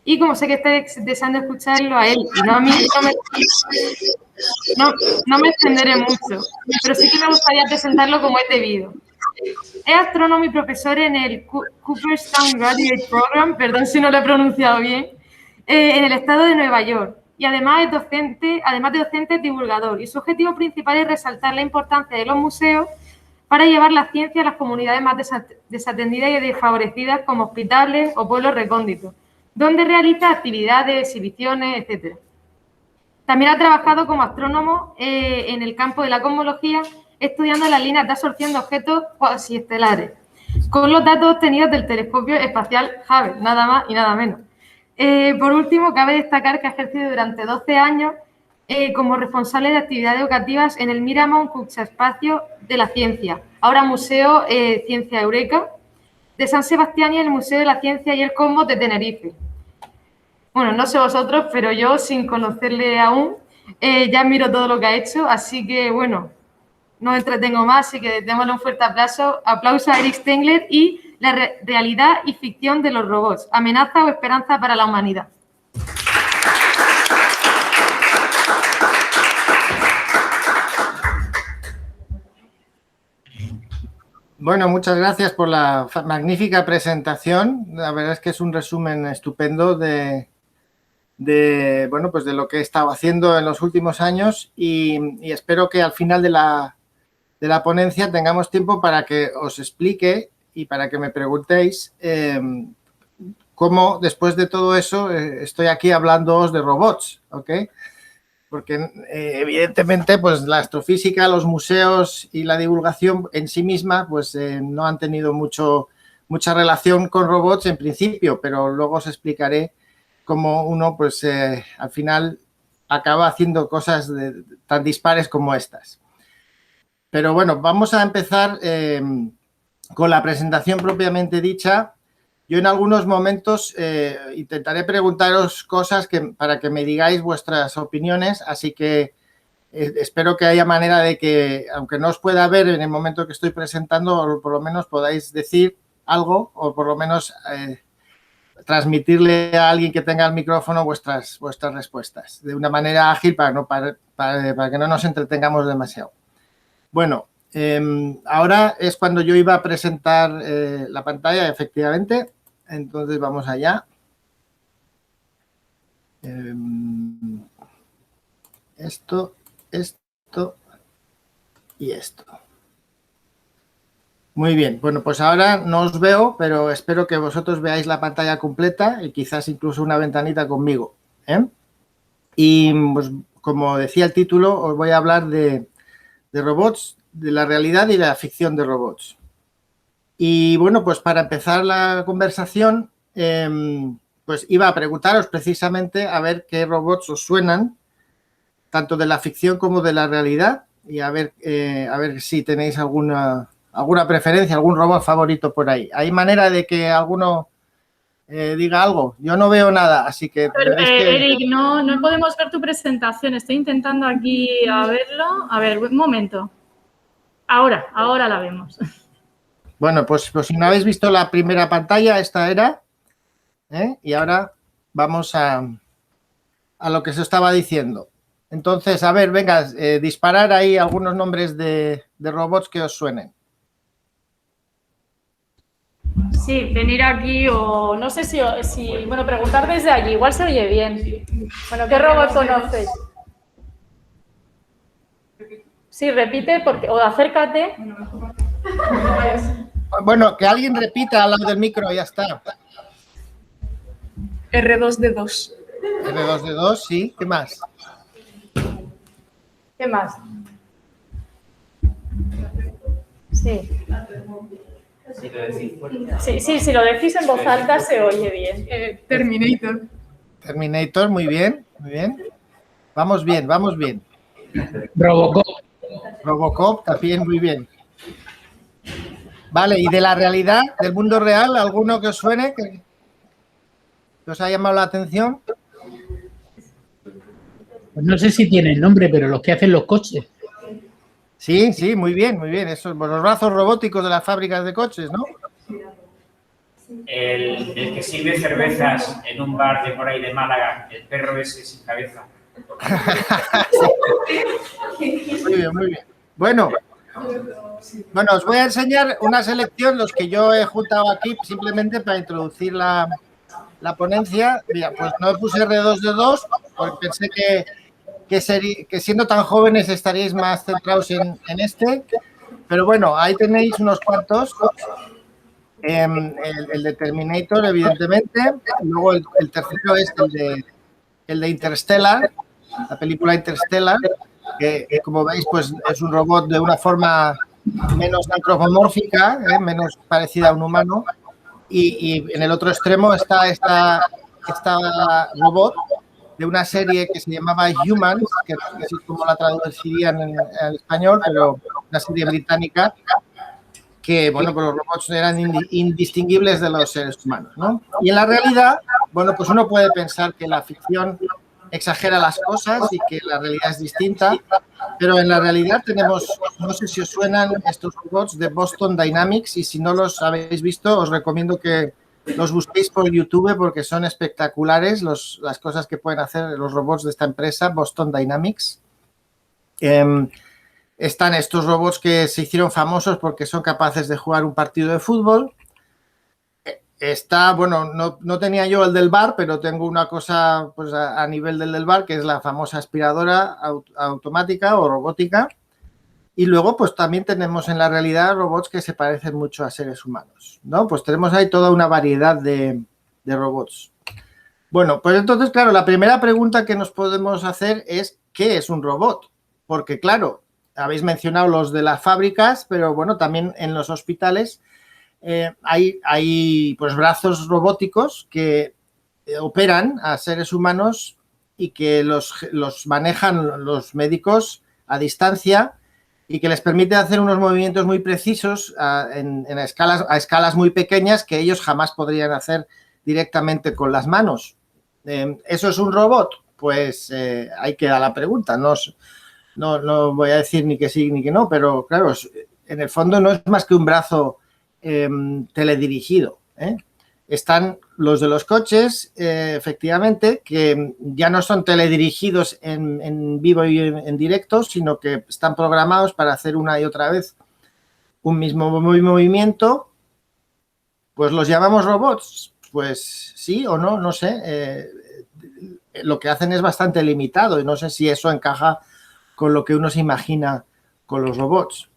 Y como sé que estáis deseando escucharlo a él y no a mí, no me extenderé mucho, pero sí que me gustaría presentarlo como es debido. Es astrónomo y profesor en el Cooperstown Graduate Program, perdón si no lo he pronunciado bien, en el estado de Nueva York. Y además de docente, es divulgador. Y su objetivo principal es resaltar la importancia de los museos para llevar la ciencia a las comunidades más desatendidas y desfavorecidas, como hospitales o pueblos recónditos, donde realiza actividades, exhibiciones, etc. También ha trabajado como astrónomo en el campo de la cosmología, estudiando las líneas de absorción de objetos cuasiestelares, con los datos obtenidos del telescopio espacial Hubble, nada más y nada menos. Por último, cabe destacar que ha ejercido durante 12 años como responsable de actividades educativas en el Miramont Cuchaespacio de la Ciencia, ahora Museo Ciencia Eureka, de San Sebastián, y el Museo de la Ciencia y el Cosmos de Tenerife. Bueno, no sé vosotros, pero yo, sin conocerle aún, ya admiro todo lo que ha hecho, así que, bueno, no me entretengo más, así que démosle un fuerte aplauso a Eric Stengler y la realidad y ficción de los robots, amenaza o esperanza para la humanidad. Bueno, muchas gracias por la magnífica presentación. La verdad es que es un resumen estupendo de lo que he estado haciendo en los últimos años y espero que al final de la ponencia tengamos tiempo para que os explique y para que me preguntéis cómo después de todo eso estoy aquí hablándoos de robots, ¿ok? Porque evidentemente pues la astrofísica, los museos y la divulgación en sí misma pues no han tenido mucha relación con robots en principio, pero luego os explicaré cómo uno pues al final acaba haciendo cosas tan dispares como estas. Pero bueno, vamos a empezar con la presentación propiamente dicha. Yo en algunos momentos intentaré preguntaros cosas para que me digáis vuestras opiniones, así que espero que haya manera de que, aunque no os pueda ver en el momento que estoy presentando, por lo menos podáis decir algo o por lo menos transmitirle a alguien que tenga el micrófono vuestras respuestas de una manera ágil para que no nos entretengamos demasiado. Bueno, ahora es cuando yo iba a presentar la pantalla, efectivamente. Entonces, vamos allá. Esto y esto. Muy bien. Bueno, pues ahora no os veo, pero espero que vosotros veáis la pantalla completa y quizás incluso una ventanita conmigo, ¿eh? Y, pues, como decía el título, os voy a hablar de robots, de la realidad y la ficción de robots. Y bueno, pues para empezar la conversación, pues iba a preguntaros precisamente a ver qué robots os suenan, tanto de la ficción como de la realidad, y a ver si tenéis alguna preferencia, algún robot favorito por ahí. ¿Hay manera de que alguno diga algo? Yo no veo nada, así que... Pero, Eric, no podemos ver tu presentación. Estoy intentando aquí a verlo. A ver, un momento. Ahora la vemos. Bueno, pues si no habéis visto la primera pantalla, esta era. Y ahora vamos a lo que se estaba diciendo. Entonces, a ver, venga, disparar ahí algunos nombres de robots que os suenen. Sí, venir aquí o no sé si bueno, preguntar desde allí, igual se oye bien. Bueno, ¿qué robot conoces? Sí, repite o acércate. Bueno, que alguien repita al lado del micro, ya está. R2D2. R2D2, sí. ¿Qué más? ¿Qué más? Sí. Sí, si lo decís en voz alta se oye bien. Terminator. Terminator, muy bien, muy bien. Vamos bien, vamos bien. Robocop. Robocop, también muy bien. Vale, y de la realidad, del mundo real, ¿alguno que os suene, que os ha llamado la atención? Pues no sé si tienen nombre, pero los que hacen los coches. Sí, muy bien, muy bien. Esos los brazos robóticos de las fábricas de coches, ¿no? El que sirve cervezas en un bar de por ahí de Málaga, el perro ese sin cabeza. Muy bien, muy bien. Bueno, os voy a enseñar una selección, los que yo he juntado aquí simplemente para introducir la ponencia. Mira, pues no puse R2D2 porque pensé que siendo tan jóvenes estaríais más centrados en este. Pero bueno, ahí tenéis unos cuantos. El de Terminator, evidentemente. Luego el tercero es el de Interstellar, la película Interstellar, que como veis pues es un robot de una forma menos antropomórfica, menos parecida a un humano, y en el otro extremo está esta robot de una serie que se llamaba Humans, que no sé cómo la traducirían en español, pero una serie británica que, bueno, pues los robots eran indistinguibles de los seres humanos, ¿no? Y en la realidad, bueno, pues uno puede pensar que la ficción exagera las cosas y que la realidad es distinta, pero en la realidad tenemos, no sé si os suenan estos robots de Boston Dynamics, y si no los habéis visto, os recomiendo que los busquéis por YouTube porque son espectaculares las cosas que pueden hacer los robots de esta empresa, Boston Dynamics. Están estos robots que se hicieron famosos porque son capaces de jugar un partido de fútbol. Está, bueno, no tenía yo el del bar, pero tengo una cosa pues a nivel del bar, que es la famosa aspiradora automática o robótica. Y luego, pues también tenemos en la realidad robots que se parecen mucho a seres humanos, ¿no? Pues tenemos ahí toda una variedad de robots. Bueno, pues entonces, claro, la primera pregunta que nos podemos hacer es ¿qué es un robot? Porque, claro, habéis mencionado los de las fábricas, pero bueno, también en los hospitales hay pues brazos robóticos que operan a seres humanos y que los manejan los médicos a distancia y que les permite hacer unos movimientos muy precisos a escalas muy pequeñas que ellos jamás podrían hacer directamente con las manos. ¿Eso es un robot? Pues ahí queda la pregunta. No voy a decir ni que sí ni que no, pero claro, en el fondo no es más que un brazo teledirigido. Están los de los coches, efectivamente, que ya no son teledirigidos en vivo y en directo, sino que están programados para hacer una y otra vez un mismo movimiento. Pues los llamamos robots. Pues sí o no, no sé. Lo que hacen es bastante limitado y no sé si eso encaja con lo que uno se imagina con los robots.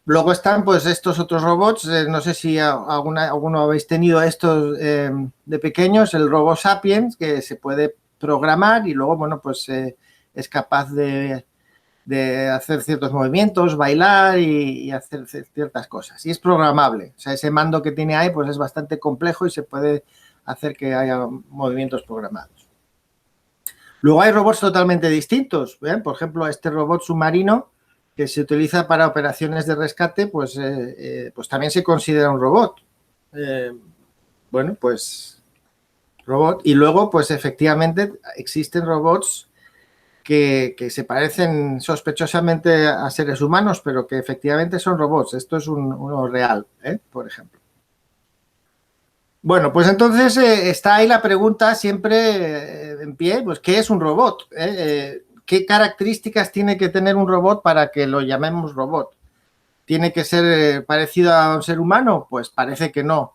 Luego están pues estos otros robots, no sé si alguno habéis tenido estos de pequeños, el robot Sapiens, que se puede programar y luego, bueno, pues es capaz de hacer ciertos movimientos, bailar y hacer ciertas cosas. Y es programable, o sea, ese mando que tiene ahí pues es bastante complejo y se puede hacer que haya movimientos programados. Luego hay robots totalmente distintos, por ejemplo, este robot submarino que se utiliza para operaciones de rescate, pues también se considera un robot. Bueno, pues robot. Y luego, pues efectivamente existen robots que se parecen sospechosamente a seres humanos, pero que efectivamente son robots. Esto es uno real, por ejemplo. Bueno, pues entonces está ahí la pregunta siempre en pie, pues ¿qué es un robot? ¿Qué características tiene que tener un robot para que lo llamemos robot? ¿Tiene que ser parecido a un ser humano? Pues parece que no.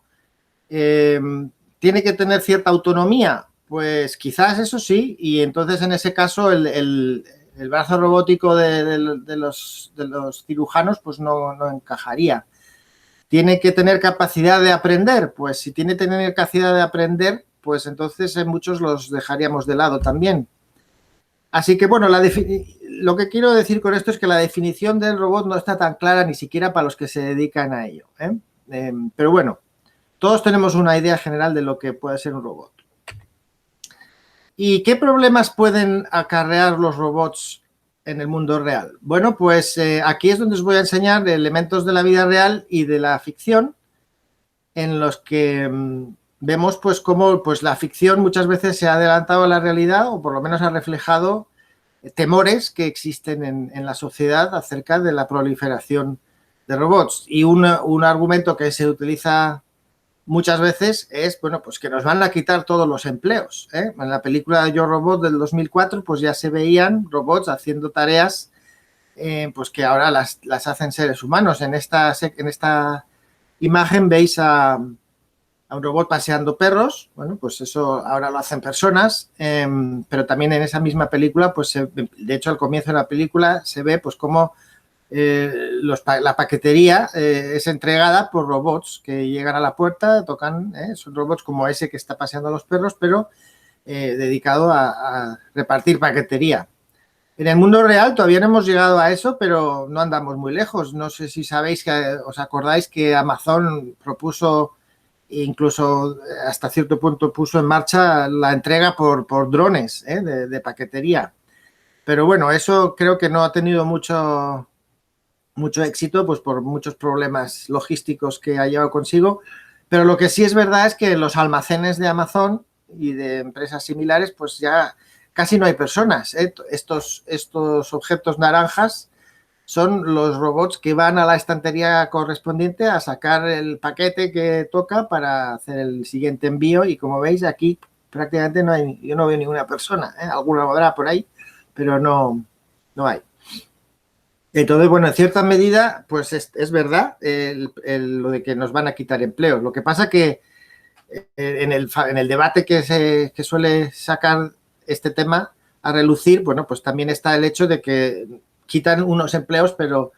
¿Tiene que tener cierta autonomía? Pues quizás eso sí, y entonces en ese caso el brazo robótico de los cirujanos pues no encajaría. ¿Tiene que tener capacidad de aprender? Pues si tiene que tener capacidad de aprender, pues entonces muchos los dejaríamos de lado también. Así que, bueno, lo que quiero decir con esto es que la definición del robot no está tan clara ni siquiera para los que se dedican a ello. Pero bueno, todos tenemos una idea general de lo que puede ser un robot. ¿Y qué problemas pueden acarrear los robots en el mundo real? Bueno, pues aquí es donde os voy a enseñar elementos de la vida real y de la ficción en los que vemos pues cómo pues, la ficción muchas veces se ha adelantado a la realidad o por lo menos ha reflejado temores que existen en la sociedad acerca de la proliferación de robots. Y un argumento que se utiliza muchas veces es, bueno, pues que nos van a quitar todos los empleos, ¿eh? En la película de Yo Robot del 2004, pues ya se veían robots haciendo tareas pues que ahora las hacen seres humanos. En esta imagen veis a un robot paseando perros, bueno, pues eso ahora lo hacen personas, pero también en esa misma película, pues de hecho al comienzo de la película se ve pues cómo la paquetería es entregada por robots que llegan a la puerta, tocan, son robots como ese que está paseando a los perros, pero dedicado a repartir paquetería. En el mundo real todavía no hemos llegado a eso, pero no andamos muy lejos. No sé si sabéis, os acordáis que Amazon propuso, incluso hasta cierto punto puso en marcha la entrega por drones de paquetería. Pero bueno, eso creo que no ha tenido mucho éxito, pues por muchos problemas logísticos que ha llevado consigo. Pero lo que sí es verdad es que los almacenes de Amazon y de empresas similares, pues ya casi no hay personas. Estos objetos naranjas son los robots que van a la estantería correspondiente a sacar el paquete que toca para hacer el siguiente envío. Y como veis, aquí prácticamente yo no veo ninguna persona. Alguna habrá por ahí, pero no hay. Entonces, bueno, en cierta medida, pues es verdad lo de que nos van a quitar empleos. Lo que pasa que en el debate que suele sacar este tema a relucir, bueno, pues también está el hecho de que quitan unos empleos, pero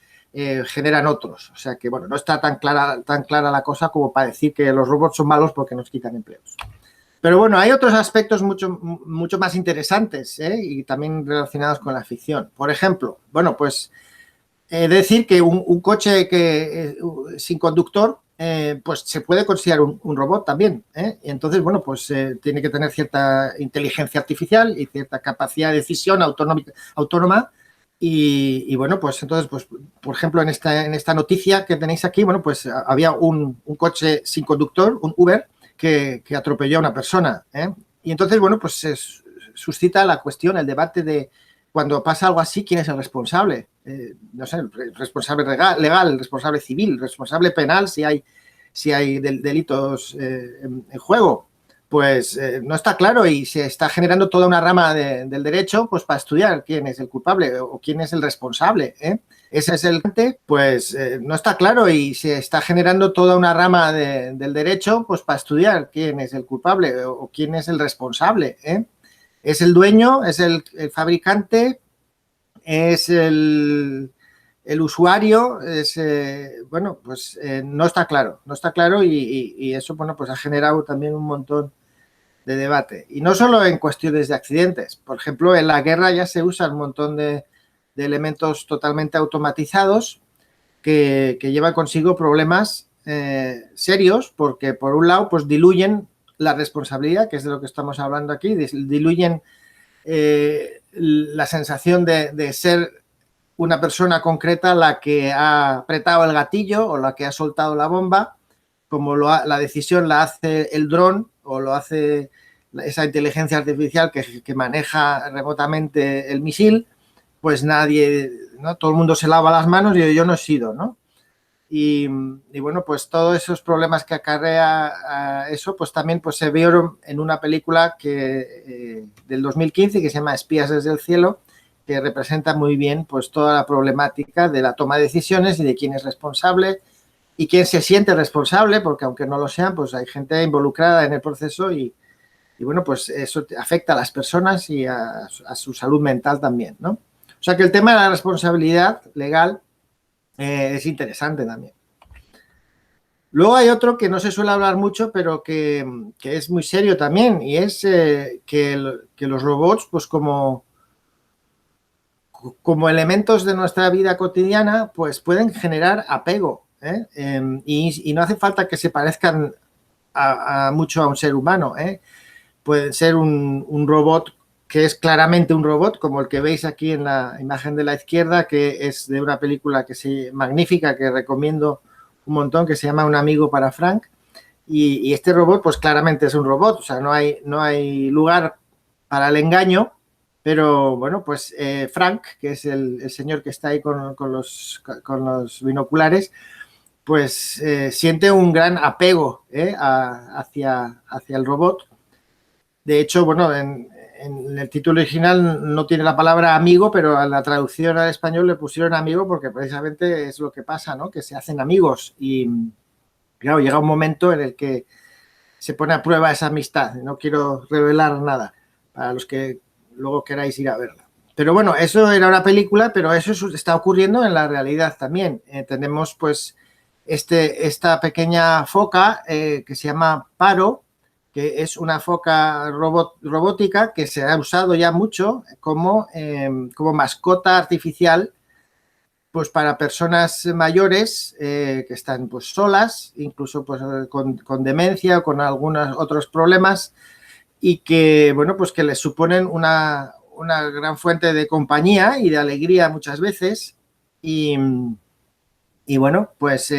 generan otros. O sea que, bueno, no está tan clara la cosa como para decir que los robots son malos porque nos quitan empleos. Pero bueno, hay otros aspectos mucho más interesantes y también relacionados con la ficción. Por ejemplo, bueno, pues decir que un coche sin conductor pues se puede considerar un robot también. Y entonces, bueno, pues tiene que tener cierta inteligencia artificial y cierta capacidad de decisión autónoma. Y bueno, pues entonces, pues por ejemplo, en esta noticia que tenéis aquí, bueno, pues había un coche sin conductor, un Uber, que atropelló a una persona. Y entonces, bueno, pues se suscita la cuestión, el debate de cuando pasa algo así, ¿quién es el responsable? No sé, el responsable legal, el responsable civil, el responsable penal, si hay delitos en juego. Pues no está claro y se está generando toda una rama del derecho pues para estudiar quién es el culpable o quién es el responsable. Ese es el pues no está claro y se está generando toda una rama del derecho pues para estudiar quién es el culpable o quién es el responsable. ¿Es el dueño? ¿Es el fabricante? ¿Es el usuario? Bueno, pues no está claro y eso, bueno, pues ha generado también un montón de debate. Y no solo en cuestiones de accidentes. Por ejemplo, en la guerra ya se usa un montón de elementos totalmente automatizados que llevan consigo problemas serios porque, por un lado, pues diluyen la responsabilidad, que es de lo que estamos hablando aquí, diluyen la sensación de ser una persona concreta la que ha apretado el gatillo o la que ha soltado la bomba, como la decisión la hace el dron o lo hace esa inteligencia artificial que maneja remotamente el misil, pues nadie, ¿no? Todo el mundo se lava las manos y yo no he sido, ¿no? Y bueno, pues todos esos problemas que acarrea eso, pues también pues se vieron en una película del 2015 que se llama Espías desde el cielo, que representa muy bien pues toda la problemática de la toma de decisiones y de quién es responsable y quién se siente responsable, porque aunque no lo sean, pues hay gente involucrada en el proceso y bueno, pues eso afecta a las personas y a su salud mental también, ¿no? O sea que el tema de la responsabilidad legal es interesante también. Luego hay otro que no se suele hablar mucho, pero que es muy serio también, y es que los robots, pues como elementos de nuestra vida cotidiana, pues pueden generar apego, y no hace falta que se parezcan mucho a un ser humano. Puede ser un robot que es claramente un robot, como el que veis aquí en la imagen de la izquierda, que es de una película magnífica que recomiendo un montón, que se llama Un amigo para Frank. Y este robot, pues claramente es un robot, o sea, no hay lugar para el engaño, pero bueno, pues Frank, que es el señor que está ahí con los binoculares, pues siente un gran apego hacia el robot. De hecho, bueno, en el título original no tiene la palabra amigo, pero a la traducción al español le pusieron amigo porque precisamente es lo que pasa, ¿no? Que se hacen amigos y, claro, llega un momento en el que se pone a prueba esa amistad. No quiero revelar nada para los que luego queráis ir a verla. Pero bueno, eso era una película, pero eso está ocurriendo en la realidad también. Tenemos pues esta pequeña foca que se llama Paro, que es una foca robótica que se ha usado ya mucho como mascota artificial pues para personas mayores que están pues solas, incluso pues con demencia o con algunos otros problemas y que, bueno, pues que les suponen una gran fuente de compañía y de alegría muchas veces y bueno, pues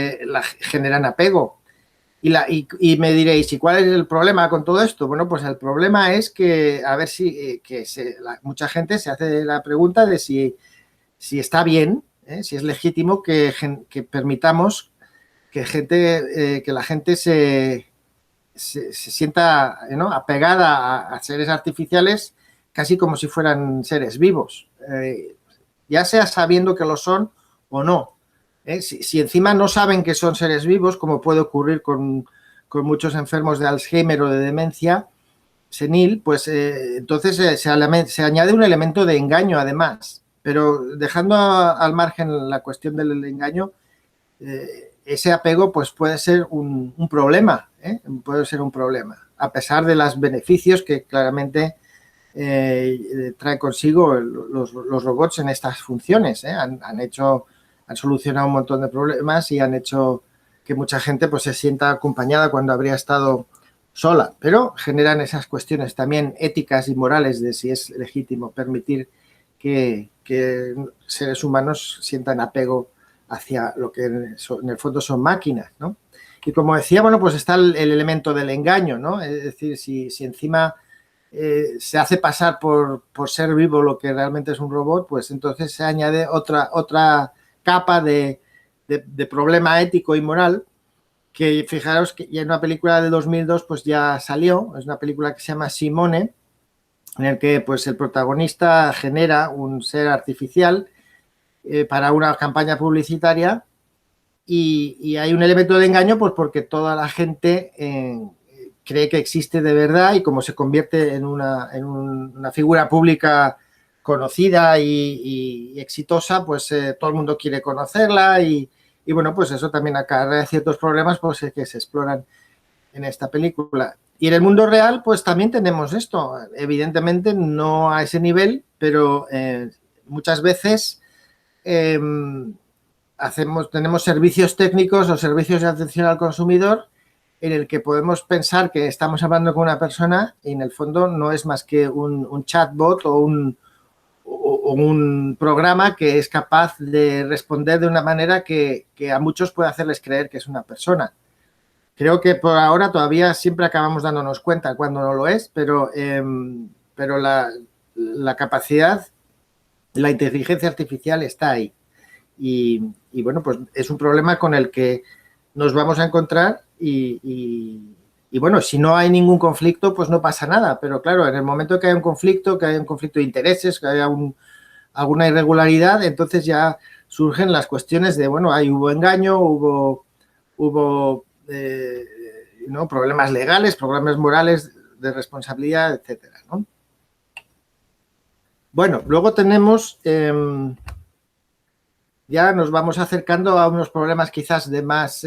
generan apego. Y me diréis, ¿y cuál es el problema con todo esto? Bueno, pues el problema es que, a ver si mucha gente se hace la pregunta de si está bien, si es legítimo que permitamos que la gente se sienta, ¿no?, apegada a seres artificiales casi como si fueran seres vivos, ya sea sabiendo que lo son o no. Si encima no saben que son seres vivos, como puede ocurrir con muchos enfermos de Alzheimer o de demencia senil, pues entonces se añade un elemento de engaño además. Pero dejando al margen la cuestión del engaño, ese apego pues puede ser un problema, puede ser un problema, a pesar de los beneficios que claramente trae consigo los robots en estas funciones. Han solucionado un montón de problemas y han hecho que mucha gente pues se sienta acompañada cuando habría estado sola, pero generan esas cuestiones también éticas y morales de si es legítimo permitir que seres humanos sientan apego hacia lo que en el fondo son máquinas, ¿no? Y como decía, bueno, pues está el elemento del engaño, ¿no? Es decir, si encima se hace pasar por ser vivo lo que realmente es un robot, pues entonces se añade otra capa de problema ético y moral que, fijaros, que ya en una película de 2002 pues ya salió, es una película que se llama Simone, en el que pues el protagonista genera un ser artificial para una campaña publicitaria y hay un elemento de engaño pues porque toda la gente cree que existe de verdad y como se convierte en una figura pública conocida y exitosa, pues todo el mundo quiere conocerla y bueno, pues eso también acarrea ciertos problemas pues, que se exploran en esta película. Y en el mundo real, pues también tenemos esto. Evidentemente no a ese nivel, pero muchas veces tenemos servicios técnicos o servicios de atención al consumidor en el que podemos pensar que estamos hablando con una persona y en el fondo no es más que un chatbot o un programa que es capaz de responder de una manera que a muchos puede hacerles creer que es una persona. Creo que por ahora todavía siempre acabamos dándonos cuenta cuando no lo es, pero la capacidad, la inteligencia artificial está ahí. Y bueno, pues es un problema con el que nos vamos a encontrar y bueno, si no hay ningún conflicto, pues no pasa nada. Pero claro, en el momento que haya un conflicto de intereses, que haya alguna irregularidad, entonces ya surgen las cuestiones de, bueno, hubo engaño, hubo ¿no?, problemas legales, problemas morales de responsabilidad, etcétera, ¿no? Bueno, luego tenemos, ya nos vamos acercando a unos problemas quizás de más,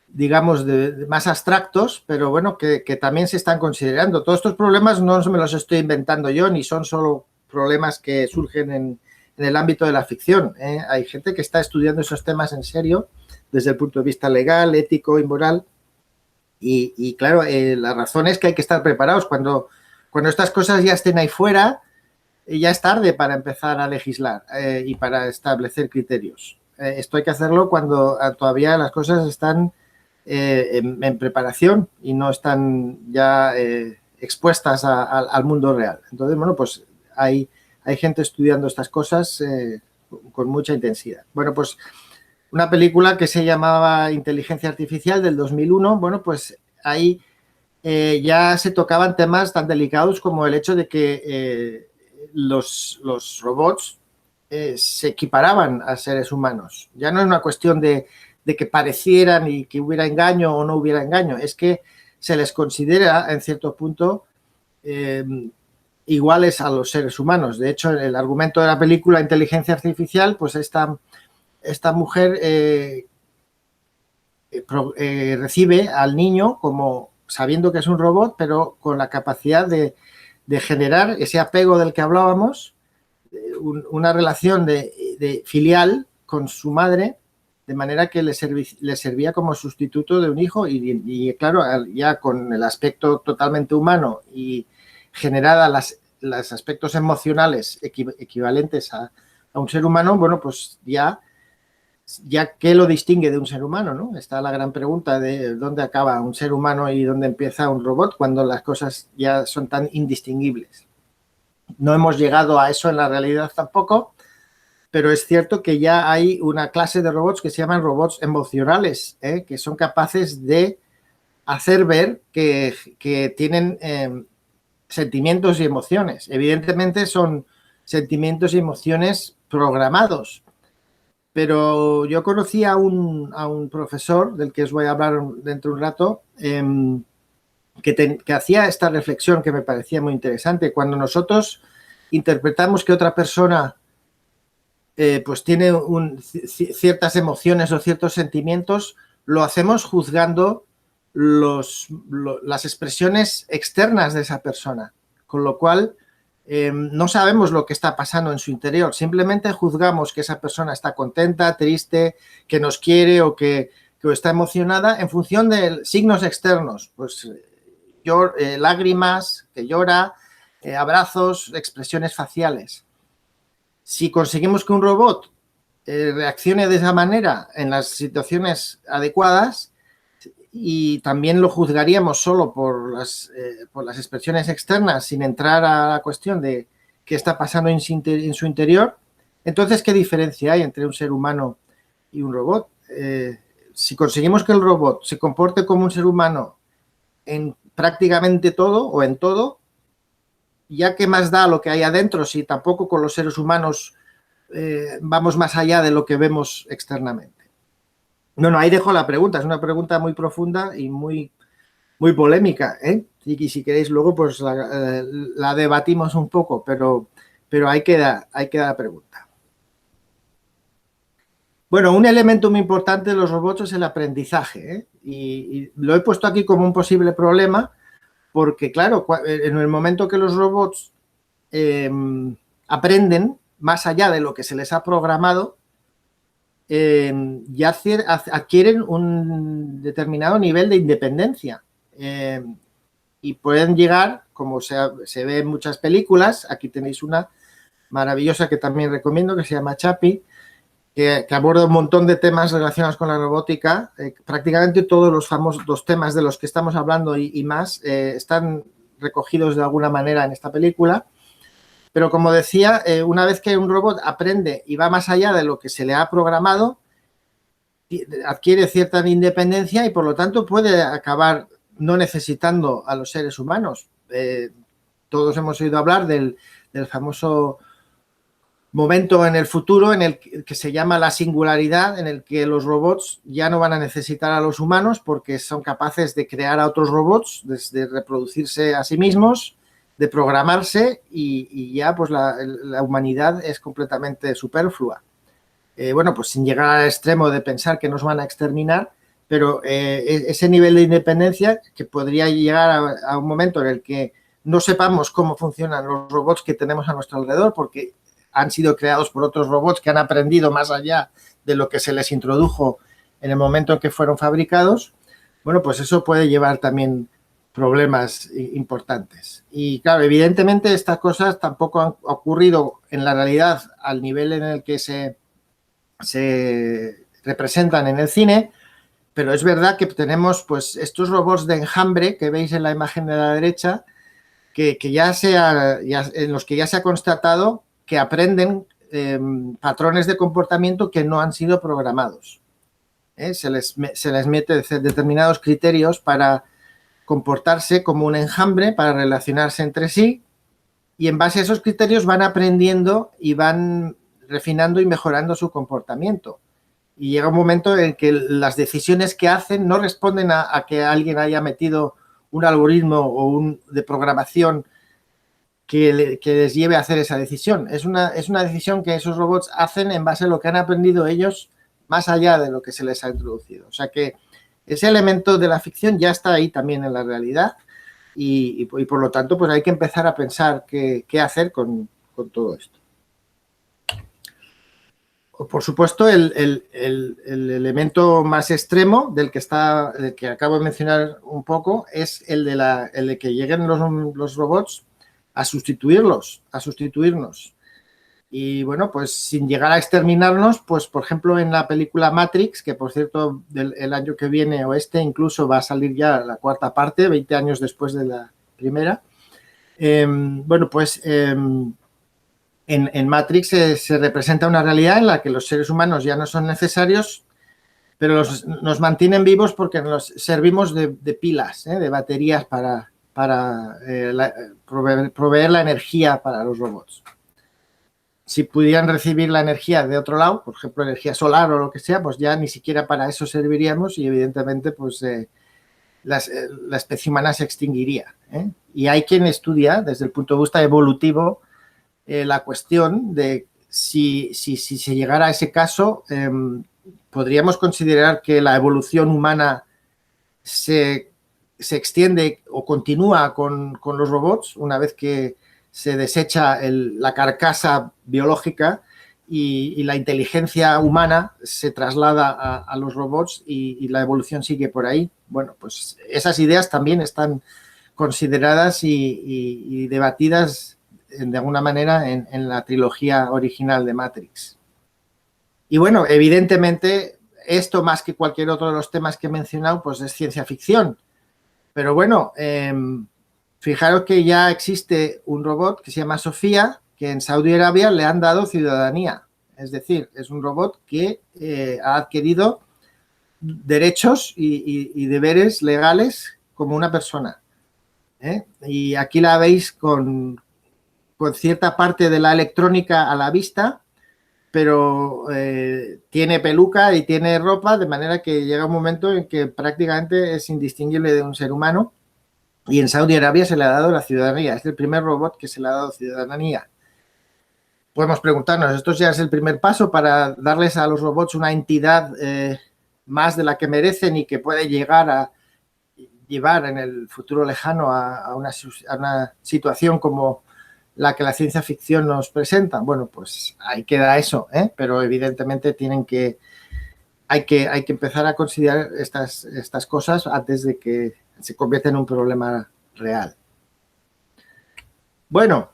digamos, de más abstractos, pero bueno, que también se están considerando. Todos estos problemas no me los estoy inventando yo, ni son solo problemas que surgen en el ámbito de la ficción. Hay gente que está estudiando esos temas en serio desde el punto de vista legal, ético y moral. Y claro, la razón es que hay que estar preparados. Cuando estas cosas ya estén ahí fuera, ya es tarde para empezar a legislar y para establecer criterios. Esto hay que hacerlo cuando todavía las cosas están en preparación y no están ya expuestas al mundo real. Entonces, bueno, pues hay gente estudiando estas cosas con mucha intensidad. Bueno, pues una película que se llamaba Inteligencia Artificial del 2001. Bueno, pues ahí ya se tocaban temas tan delicados como el hecho de que los robots se equiparaban a seres humanos. Ya no es una cuestión de que parecieran y que hubiera engaño o no hubiera engaño, es que se les considera en cierto punto iguales a los seres humanos. De hecho, el argumento de la película Inteligencia Artificial, pues esta mujer recibe al niño como sabiendo que es un robot, pero con la capacidad de generar ese apego del que hablábamos, una relación de filial con su madre, de manera que le servía como sustituto de un hijo y claro, ya con el aspecto totalmente humano y generada los aspectos emocionales equivalentes a un ser humano, bueno, pues ya ¿qué lo distingue de un ser humano, ¿no? Está la gran pregunta de dónde acaba un ser humano y dónde empieza un robot cuando las cosas ya son tan indistinguibles. No hemos llegado a eso en la realidad tampoco, pero es cierto que ya hay una clase de robots que se llaman robots emocionales, que son capaces de hacer ver que tienen sentimientos y emociones. Evidentemente son sentimientos y emociones programados, pero yo conocí a un profesor, del que os voy a hablar dentro de un rato, que hacía esta reflexión que me parecía muy interesante. Cuando nosotros interpretamos que otra persona pues tiene ciertas emociones o ciertos sentimientos, lo hacemos juzgando las expresiones externas de esa persona, con lo cual no sabemos lo que está pasando en su interior, simplemente juzgamos que esa persona está contenta, triste, que nos quiere o que está emocionada en función de signos externos, pues lágrimas, que llora, abrazos, expresiones faciales. Si conseguimos que un robot reaccione de esa manera en las situaciones adecuadas, y también lo juzgaríamos solo por las expresiones externas sin entrar a la cuestión de qué está pasando en su interior, entonces, ¿qué diferencia hay entre un ser humano y un robot? Si conseguimos que el robot se comporte como un ser humano en prácticamente todo o en todo, ya que más da lo que hay adentro si tampoco con los seres humanos vamos más allá de lo que vemos externamente. No, ahí dejo la pregunta. Es una pregunta muy profunda y muy polémica, Y si queréis luego pues la debatimos un poco, pero ahí queda la pregunta. Bueno, un elemento muy importante de los robots es el aprendizaje, y lo he puesto aquí como un posible problema porque, claro, en el momento que los robots aprenden más allá de lo que se les ha programado, ya adquieren un determinado nivel de independencia y pueden llegar, como se ve en muchas películas, aquí tenéis una maravillosa que también recomiendo que se llama Chappie, que aborda un montón de temas relacionados con la robótica. Prácticamente todos los temas de los que estamos hablando y más están recogidos de alguna manera en esta película. Pero como decía, una vez que un robot aprende y va más allá de lo que se le ha programado, adquiere cierta independencia y por lo tanto puede acabar no necesitando a los seres humanos. Todos hemos oído hablar del famoso momento en el futuro en el que se llama la singularidad, en el que los robots ya no van a necesitar a los humanos porque son capaces de crear a otros robots, de reproducirse a sí mismos, de programarse y ya pues la humanidad es completamente superflua. Bueno, pues sin llegar al extremo de pensar que nos van a exterminar, pero ese nivel de independencia que podría llegar a un momento en el que no sepamos cómo funcionan los robots que tenemos a nuestro alrededor porque han sido creados por otros robots que han aprendido más allá de lo que se les introdujo en el momento en que fueron fabricados, bueno, pues eso puede llevar también problemas importantes. Y claro, evidentemente estas cosas tampoco han ocurrido en la realidad al nivel en el que se representan en el cine, pero es verdad que tenemos pues estos robots de enjambre que veis en la imagen de la derecha, que en los que ya se ha constatado que aprenden patrones de comportamiento que no han sido programados. Se les mete determinados criterios para comportarse como un enjambre, para relacionarse entre sí, y en base a esos criterios van aprendiendo y van refinando y mejorando su comportamiento. Y llega un momento en que las decisiones que hacen no responden a que alguien haya metido un algoritmo de programación que les lleve a hacer esa decisión. Es una decisión que esos robots hacen en base a lo que han aprendido ellos, más allá de lo que se les ha introducido. O sea que ese elemento de la ficción ya está ahí también en la realidad y por lo tanto pues hay que empezar a pensar qué hacer con todo esto. Por supuesto, el elemento más extremo del que acabo de mencionar un poco es el de que lleguen los robots a sustituirnos. Y bueno, pues sin llegar a exterminarnos, pues por ejemplo en la película Matrix, que por cierto el año que viene o incluso va a salir ya la cuarta parte, 20 años después de la primera. Bueno, pues en Matrix se representa una realidad en la que los seres humanos ya no son necesarios, pero nos mantienen vivos porque nos servimos de pilas, de baterías para proveer la energía para los robots. Si pudieran recibir la energía de otro lado, por ejemplo, energía solar o lo que sea, pues ya ni siquiera para eso serviríamos y evidentemente pues la especie humana se extinguiría. Y hay quien estudia desde el punto de vista evolutivo la cuestión de si se llegara a ese caso, podríamos considerar que la evolución humana se extiende o continúa con los robots una vez que se desecha la carcasa biológica y la inteligencia humana se traslada a los robots y la evolución sigue por ahí. Bueno, pues esas ideas también están consideradas y debatidas de alguna manera en la trilogía original de Matrix. Y bueno, evidentemente, esto más que cualquier otro de los temas que he mencionado, pues es ciencia ficción. Pero bueno, fijaros que ya existe un robot que se llama Sofía, que en Saudi Arabia le han dado ciudadanía. Es decir, es un robot que ha adquirido derechos y deberes legales como una persona. Y aquí la veis con cierta parte de la electrónica a la vista, pero tiene peluca y tiene ropa, de manera que llega un momento en que prácticamente es indistinguible de un ser humano. Y en Saudi Arabia se le ha dado la ciudadanía. Es el primer robot que se le ha dado ciudadanía. Podemos preguntarnos, ¿esto ya es el primer paso para darles a los robots una entidad más de la que merecen y que puede llegar a llevar en el futuro lejano a una situación como la que la ciencia ficción nos presenta? Bueno, pues ahí queda eso, pero evidentemente hay que empezar a considerar estas cosas antes de que se convierta en un problema real. Bueno,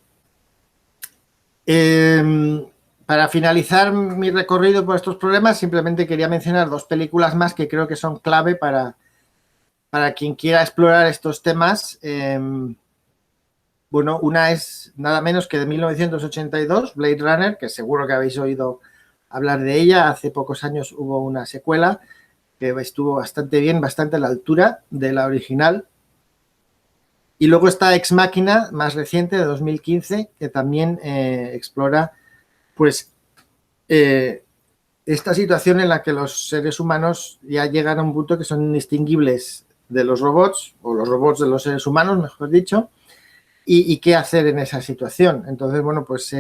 para finalizar mi recorrido por estos problemas, simplemente quería mencionar dos películas más que creo que son clave para quien quiera explorar estos temas. Bueno, una es nada menos que de 1982, Blade Runner, que seguro que habéis oído hablar de ella. Hace pocos años hubo una secuela que estuvo bastante bien, bastante a la altura de la original. Y luego está Ex Machina, más reciente, de 2015, que también explora pues esta situación en la que los seres humanos ya llegan a un punto que son indistinguibles de los robots, o los robots de los seres humanos, mejor dicho, y qué hacer en esa situación. Entonces, bueno, pues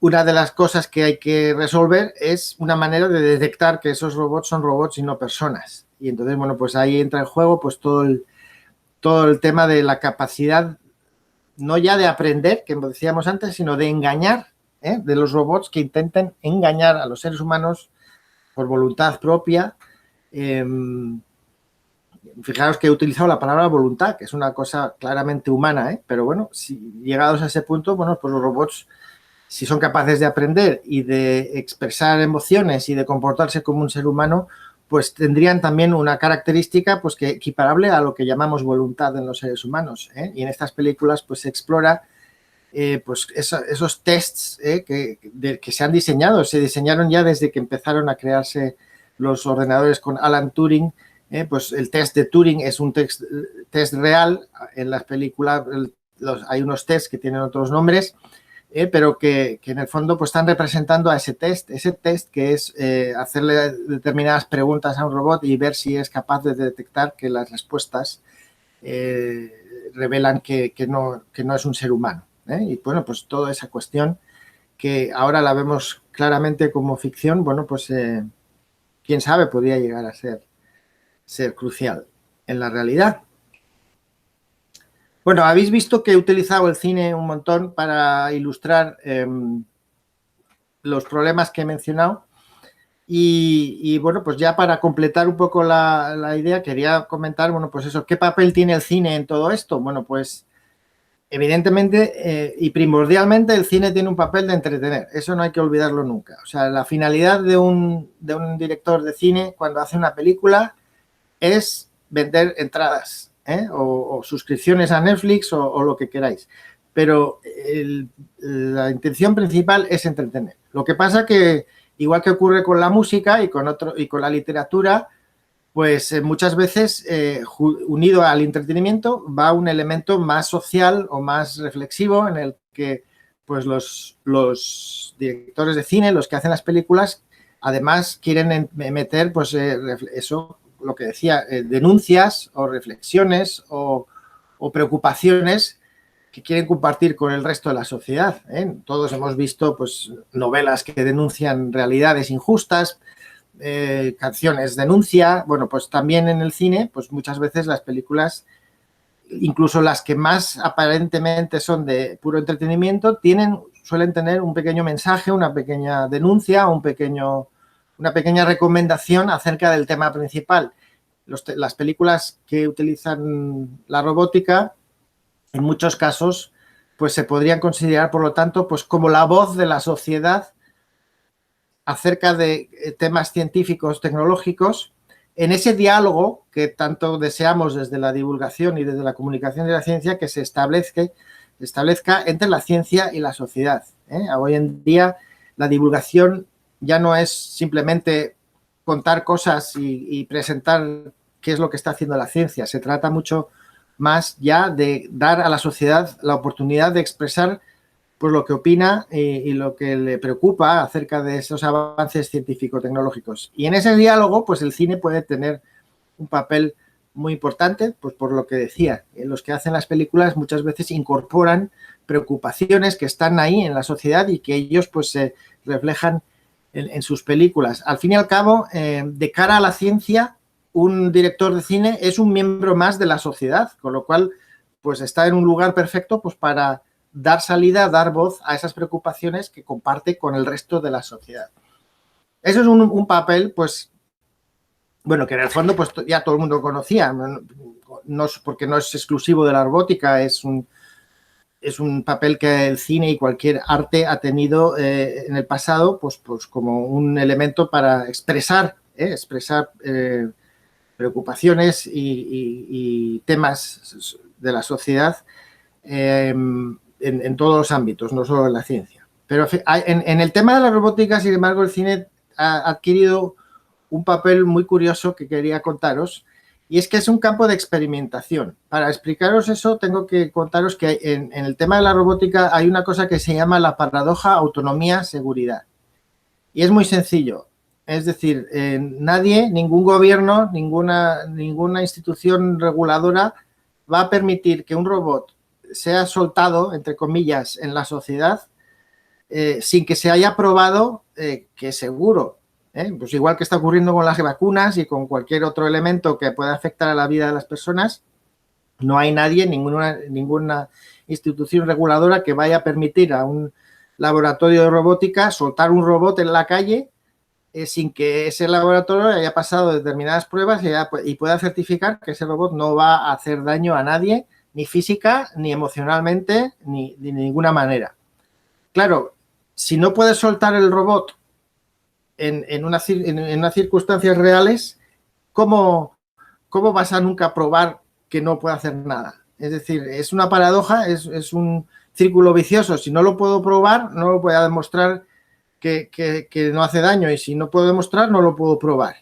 una de las cosas que hay que resolver es una manera de detectar que esos robots son robots y no personas. Y entonces, bueno, pues ahí entra en juego pues todo el tema de la capacidad, no ya de aprender, que decíamos antes, sino de engañar, de los robots que intenten engañar a los seres humanos por voluntad propia. Fijaros que he utilizado la palabra voluntad, que es una cosa claramente humana, pero bueno, si llegados a ese punto, bueno, pues los robots, si son capaces de aprender y de expresar emociones y de comportarse como un ser humano, pues tendrían también una característica pues que equiparable a lo que llamamos voluntad en los seres humanos. Y en estas películas pues se explora pues esos tests que se han diseñado, se diseñaron ya desde que empezaron a crearse los ordenadores con Alan Turing. Pues el test de Turing es un test real. En las películas hay unos tests que tienen otros nombres, pero que en el fondo pues están representando a ese test que es hacerle determinadas preguntas a un robot y ver si es capaz de detectar que las respuestas revelan que no es un ser humano. Y bueno, pues toda esa cuestión que ahora la vemos claramente como ficción, bueno, pues quién sabe, podría llegar a ser crucial en la realidad. Bueno, habéis visto que he utilizado el cine un montón para ilustrar los problemas que he mencionado y bueno, pues ya para completar un poco la idea, quería comentar, bueno, pues eso, ¿qué papel tiene el cine en todo esto? Bueno, pues evidentemente y primordialmente el cine tiene un papel de entretener, eso no hay que olvidarlo nunca. O sea, la finalidad de un director de cine cuando hace una película es vender entradas, o suscripciones a Netflix o lo que queráis. Pero la intención principal es entretener. Lo que pasa que, igual que ocurre con la música y con la literatura, pues muchas veces unido al entretenimiento va un elemento más social o más reflexivo en el que pues los directores de cine, los que hacen las películas, además quieren meter pues eso, lo que decía, denuncias o reflexiones o preocupaciones que quieren compartir con el resto de la sociedad. Todos hemos visto pues novelas que denuncian realidades injustas, canciones denuncia. Bueno, pues también en el cine, pues muchas veces las películas, incluso las que más aparentemente son de puro entretenimiento, suelen tener un pequeño mensaje, una pequeña denuncia, una pequeña recomendación acerca del tema principal. Las películas que utilizan la robótica, en muchos casos, pues se podrían considerar, por lo tanto, pues como la voz de la sociedad acerca de temas científicos, tecnológicos, en ese diálogo que tanto deseamos desde la divulgación y desde la comunicación de la ciencia, que se establezca entre la ciencia y la sociedad. Hoy en día la divulgación ya no es simplemente contar cosas y presentar qué es lo que está haciendo la ciencia. Se trata mucho más ya de dar a la sociedad la oportunidad de expresar pues lo que opina y lo que le preocupa acerca de esos avances científico-tecnológicos. Y en ese diálogo, pues el cine puede tener un papel muy importante, pues por lo que decía, los que hacen las películas muchas veces incorporan preocupaciones que están ahí en la sociedad y que ellos pues se reflejan en sus películas. Al fin y al cabo, de cara a la ciencia, un director de cine es un miembro más de la sociedad, con lo cual pues está en un lugar perfecto pues para dar salida, dar voz a esas preocupaciones que comparte con el resto de la sociedad. Eso es un papel, pues, bueno, que en el fondo pues ya todo el mundo conocía, porque no es exclusivo de la robótica, es un papel que el cine y cualquier arte ha tenido en el pasado, pues como un elemento para expresar preocupaciones y temas de la sociedad en todos los ámbitos, no solo en la ciencia. Pero en el tema de la robótica, sin embargo, el cine ha adquirido un papel muy curioso que quería contaros, y es que es un campo de experimentación. Para explicaros eso, tengo que contaros que en el tema de la robótica hay una cosa que se llama la paradoja autonomía-seguridad. Y es muy sencillo. Es decir, nadie, ningún gobierno, ninguna institución reguladora va a permitir que un robot sea soltado, entre comillas, en la sociedad sin que se haya probado que es seguro. Pues igual que está ocurriendo con las vacunas y con cualquier otro elemento que pueda afectar a la vida de las personas, no hay nadie, ninguna institución reguladora que vaya a permitir a un laboratorio de robótica soltar un robot en la calle sin que ese laboratorio haya pasado determinadas pruebas y pueda certificar que ese robot no va a hacer daño a nadie, ni física, ni emocionalmente, ni de ninguna manera. Claro, si no puedes soltar el robot en unas circunstancias reales, ¿cómo vas a nunca probar que no puede hacer nada? Es decir, es una paradoja, es un círculo vicioso. Si no lo puedo probar, no lo voy a demostrar que no hace daño, y si no puedo demostrar, no lo puedo probar.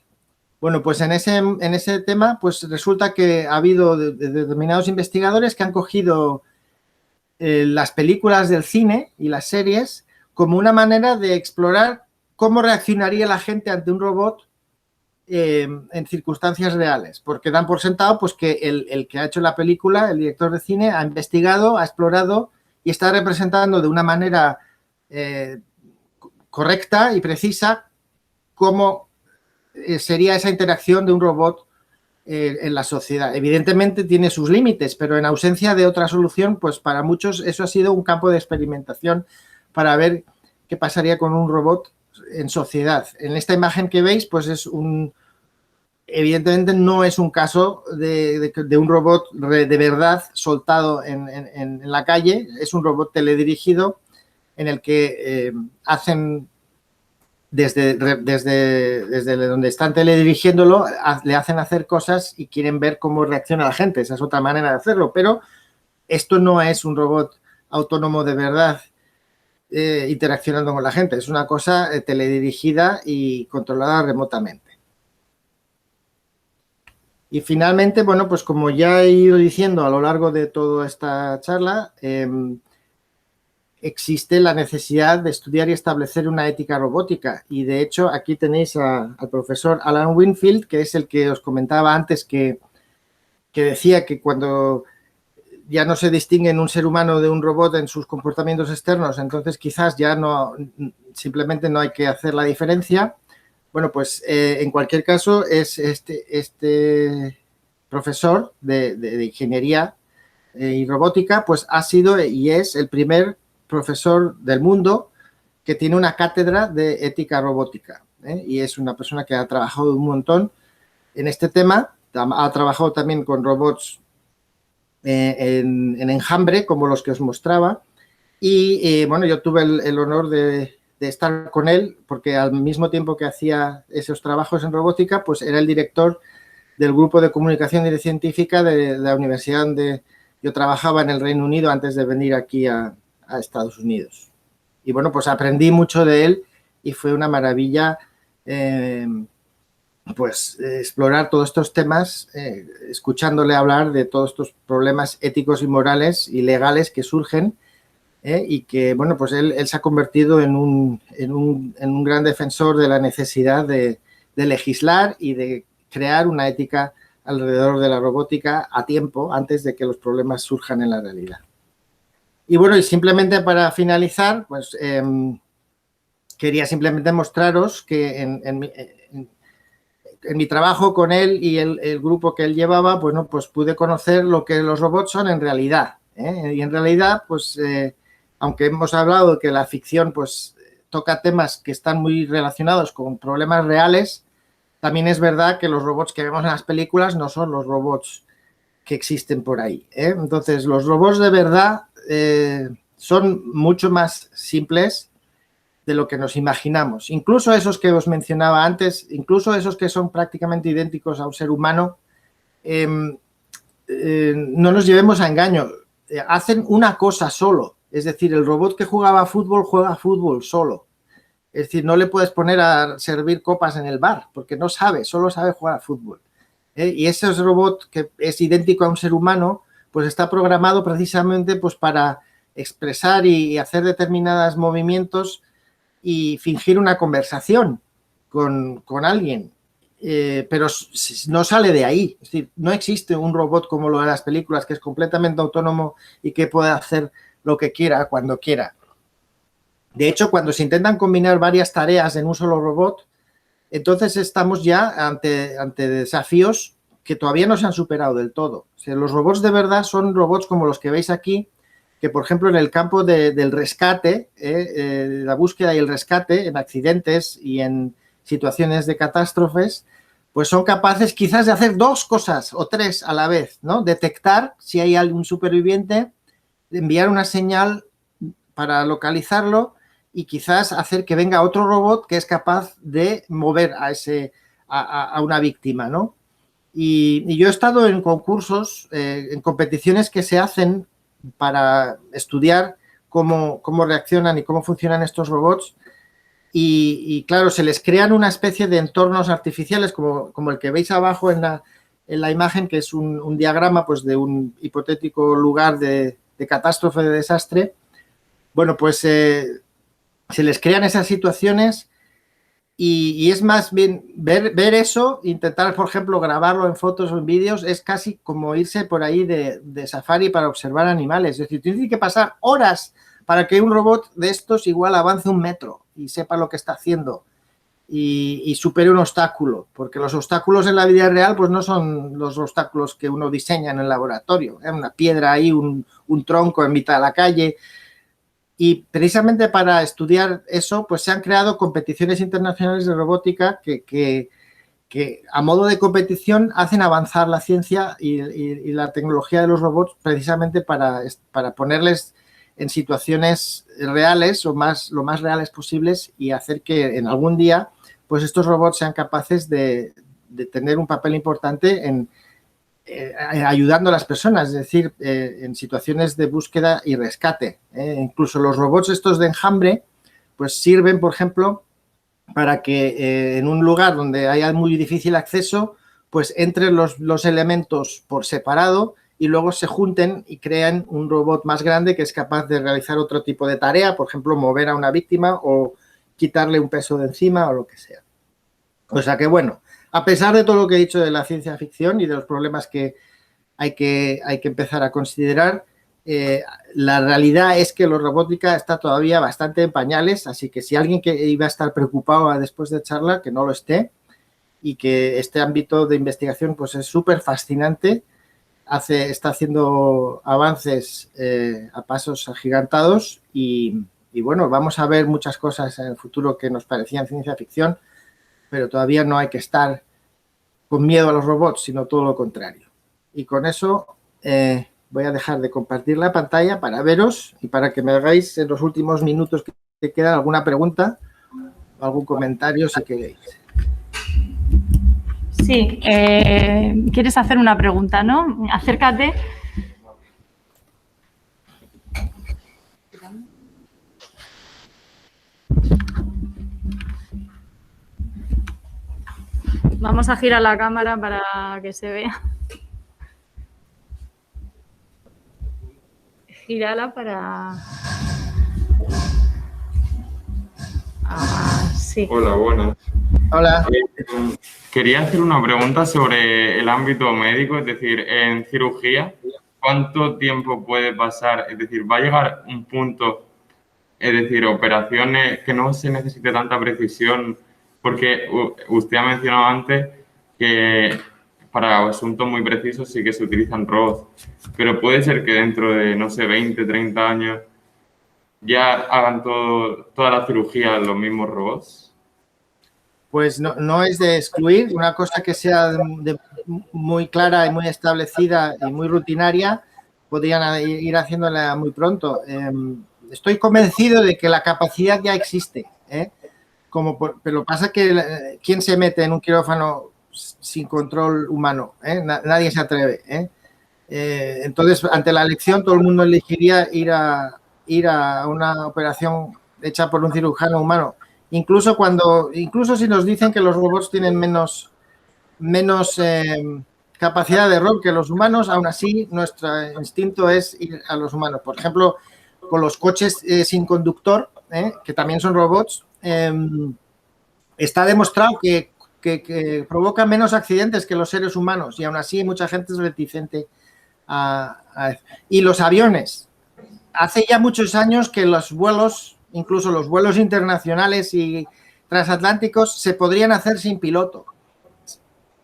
Bueno, pues en ese tema, pues resulta que ha habido determinados investigadores que han cogido las películas del cine y las series como una manera de explorar cómo reaccionaría la gente ante un robot en circunstancias reales, porque dan por sentado pues que el que ha hecho la película, el director de cine, ha investigado, ha explorado y está representando de una manera correcta y precisa cómo sería esa interacción de un robot en la sociedad. Evidentemente tiene sus límites, pero en ausencia de otra solución, pues para muchos eso ha sido un campo de experimentación para ver qué pasaría con un robot en sociedad. En esta imagen que veis, pues evidentemente no es un caso de un robot de verdad soltado en la calle, es un robot teledirigido en el que hacen desde donde están teledirigiéndolo, le hacen hacer cosas y quieren ver cómo reacciona la gente. Esa es otra manera de hacerlo, pero esto no es un robot autónomo de verdad interaccionando con la gente. Es una cosa teledirigida y controlada remotamente. Y finalmente, bueno, pues como ya he ido diciendo a lo largo de toda esta charla, existe la necesidad de estudiar y establecer una ética robótica. Y, de hecho, aquí tenéis al profesor Alan Winfield, que es el que os comentaba antes, que decía que cuando ya no se distingue en un ser humano de un robot en sus comportamientos externos, entonces quizás ya simplemente no hay que hacer la diferencia. Bueno, pues en cualquier caso es este profesor de ingeniería y robótica, pues ha sido y es el primer profesor del mundo que tiene una cátedra de ética robótica, y es una persona que ha trabajado un montón en este tema. Ha trabajado también con robots en enjambre, como los que os mostraba, y bueno, yo tuve el honor de estar con él, porque al mismo tiempo que hacía esos trabajos en robótica, pues era el director del grupo de comunicación y de científica de la universidad donde yo trabajaba en el Reino Unido antes de venir aquí a Estados Unidos. Y bueno, pues aprendí mucho de él y fue una maravilla pues explorar todos estos temas, escuchándole hablar de todos estos problemas éticos y morales y legales que surgen, y que, bueno, pues él se ha convertido en un gran defensor de la necesidad de legislar y de crear una ética alrededor de la robótica a tiempo, antes de que los problemas surjan en la realidad. Y bueno, y simplemente para finalizar, pues quería simplemente mostraros que en mi trabajo con él y el grupo que él llevaba, bueno, pues pude conocer lo que los robots son en realidad. Y en realidad, pues, aunque hemos hablado de que la ficción pues toca temas que están muy relacionados con problemas reales, también es verdad que los robots que vemos en las películas no son los robots que existen por ahí. Entonces, los robots de verdad son mucho más simples de lo que nos imaginamos. Incluso esos que os mencionaba antes, incluso esos que son prácticamente idénticos a un ser humano, no nos llevemos a engaño. Hacen una cosa solo. Es decir, el robot que jugaba fútbol solo. Es decir, no le puedes poner a servir copas en el bar porque no sabe, solo sabe jugar a fútbol. Y ese robot que es idéntico a un ser humano, pues está programado precisamente pues para expresar y hacer determinados movimientos y fingir una conversación con alguien, pero no sale de ahí. Es decir, no existe un robot como lo de las películas que es completamente autónomo y que puede hacer lo que quiera cuando quiera. De hecho, cuando se intentan combinar varias tareas en un solo robot, entonces estamos ya ante desafíos que todavía no se han superado del todo. O sea, los robots de verdad son robots como los que veis aquí, que, por ejemplo, en el campo del rescate, la búsqueda y el rescate en accidentes y en situaciones de catástrofes, pues son capaces quizás de hacer dos cosas o tres a la vez, ¿no? Detectar si hay algún superviviente, enviar una señal para localizarlo y quizás hacer que venga otro robot que es capaz de mover a una víctima, ¿no? Y yo he estado en concursos, en competiciones que se hacen para estudiar cómo reaccionan y cómo funcionan estos robots. Y claro, se les crean una especie de entornos artificiales como el que veis abajo en la imagen, que es un diagrama pues, de un hipotético lugar de catástrofe, de desastre. Bueno, pues se les crean esas situaciones y es más bien ver eso, intentar, por ejemplo, grabarlo en fotos o en vídeos, es casi como irse por ahí de safari para observar animales. Es decir, tiene que pasar horas para que un robot de estos igual avance 1 metro y sepa lo que está haciendo y supere un obstáculo, porque los obstáculos en la vida real pues no son los obstáculos que uno diseña en el laboratorio, una piedra ahí, un tronco en mitad de la calle. Y precisamente para estudiar eso, pues se han creado competiciones internacionales de robótica que a modo de competición hacen avanzar la ciencia y la tecnología de los robots precisamente para ponerles en situaciones reales o lo más reales posibles y hacer que en algún día pues estos robots sean capaces de tener un papel importante en ayudando a las personas, es decir, en situaciones de búsqueda y rescate. Incluso los robots estos de enjambre, pues sirven, por ejemplo, para que en un lugar donde haya muy difícil acceso, pues entren los elementos por separado y luego se junten y crean un robot más grande que es capaz de realizar otro tipo de tarea, por ejemplo, mover a una víctima o quitarle un peso de encima o lo que sea. O sea que, bueno, a pesar de todo lo que he dicho de la ciencia ficción y de los problemas que hay que empezar a considerar, la realidad es que la robótica está todavía bastante en pañales, así que si alguien que iba a estar preocupado después de charlar, que no lo esté, y que este ámbito de investigación pues es súper fascinante, está haciendo avances a pasos agigantados y bueno, vamos a ver muchas cosas en el futuro que nos parecían ciencia ficción, pero todavía no hay que estar con miedo a los robots, sino todo lo contrario. Y con eso voy a dejar de compartir la pantalla para veros y para que me hagáis en los últimos minutos que quedan alguna pregunta o algún comentario si queréis. Sí, quieres hacer una pregunta, ¿no? Acércate. Vamos a girar la cámara para que se vea. Gírala para... sí. Hola, buenas. Hola. Quería hacer una pregunta sobre el ámbito médico, es decir, en cirugía, ¿cuánto tiempo puede pasar? Es decir, ¿va a llegar un punto, es decir, operaciones que no se necesite tanta precisión? Porque usted ha mencionado antes que para asuntos muy precisos sí que se utilizan robots, pero puede ser que dentro de, no sé, 20, 30 años ya hagan toda la cirugía los mismos robots. Pues no es de excluir, una cosa que sea muy clara y muy establecida y muy rutinaria, podrían ir haciéndola muy pronto. Estoy convencido de que la capacidad ya existe, pero pasa que ¿quién se mete en un quirófano sin control humano? Nadie se atreve. Entonces, ante la elección, todo el mundo elegiría ir a una operación hecha por un cirujano humano. Incluso si nos dicen que los robots tienen menos capacidad de error que los humanos, aún así nuestro instinto es ir a los humanos. Por ejemplo, con los coches sin conductor, que también son robots, está demostrado que provocan menos accidentes que los seres humanos y aún así mucha gente es reticente y los aviones. Hace ya muchos años que los vuelos, incluso los vuelos internacionales y transatlánticos, se podrían hacer sin piloto.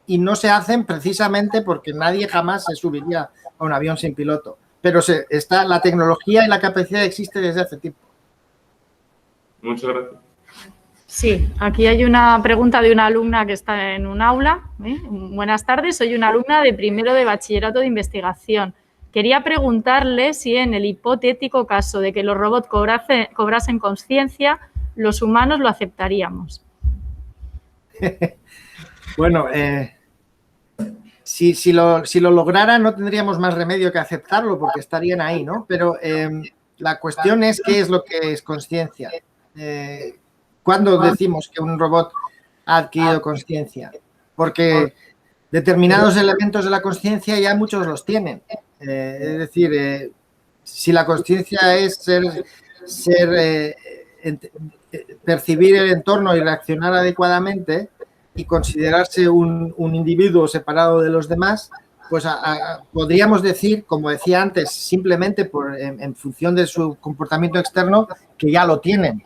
Y no se hacen precisamente porque nadie jamás se subiría a un avión sin piloto. Pero la tecnología y la capacidad existe desde hace tiempo. Muchas gracias. Sí, aquí hay una pregunta de una alumna que está en un aula. Buenas tardes, soy una alumna de primero de bachillerato de investigación. Quería preguntarle si en el hipotético caso de que los robots cobrasen conciencia, los humanos lo aceptaríamos. Bueno, si lo lograra no tendríamos más remedio que aceptarlo porque estarían ahí, ¿no? Pero la cuestión es qué es lo que es consciencia. ¿Cuándo decimos que un robot ha adquirido consciencia? Porque determinados elementos de la consciencia ya muchos los tienen. Es decir, si la consciencia es percibir el entorno y reaccionar adecuadamente y considerarse un individuo separado de los demás, pues podríamos decir, como decía antes, simplemente en función de su comportamiento externo, que ya lo tienen.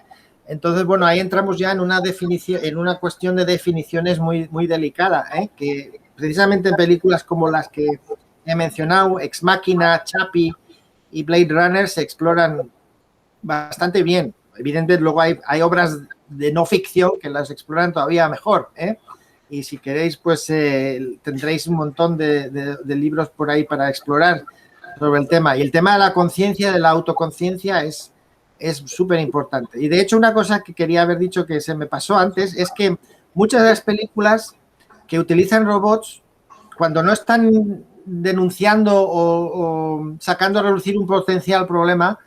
Entonces, bueno, ahí entramos ya en una definición, en una cuestión de definiciones muy, muy delicada, que precisamente en películas como las que he mencionado, Ex Machina, Chappie y Blade Runner se exploran bastante bien. Evidentemente, luego hay obras de no ficción que las exploran todavía mejor, y si queréis, pues tendréis un montón de libros por ahí para explorar sobre el tema. Y el tema de la conciencia, de la autoconciencia, es súper importante. Y de hecho, una cosa que quería haber dicho que se me pasó antes es que muchas de las películas que utilizan robots, cuando no están denunciando o sacando a relucir un potencial problema,